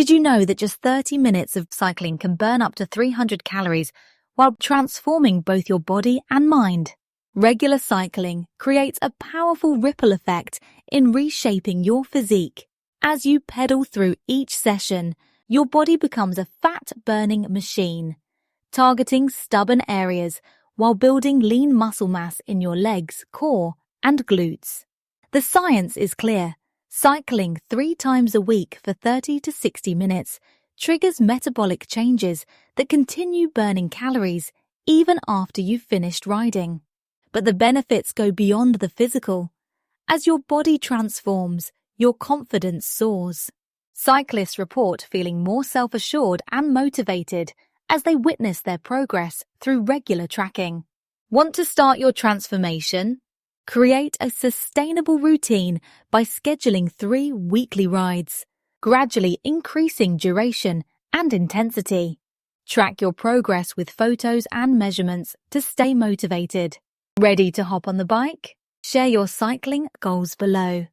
Did you know that just 30 minutes of cycling can burn up to 300 calories while transforming both your body and mind? Regular cycling creates a powerful ripple effect in reshaping your physique. As you pedal through each session, your body becomes a fat-burning machine, targeting stubborn areas while building lean muscle mass in your legs, core, and glutes. The science is clear. Cycling 3 times a week for 30 to 60 minutes triggers metabolic changes that continue burning calories even after you've finished riding. But the benefits go beyond the physical. As your body transforms, your confidence soars. Cyclists report feeling more self-assured and motivated as they witness their progress through regular tracking. Want to start your transformation? Create a sustainable routine by scheduling 3 weekly rides, gradually increasing duration and intensity. Track your progress with photos and measurements to stay motivated. Ready to hop on the bike? Share your cycling goals below.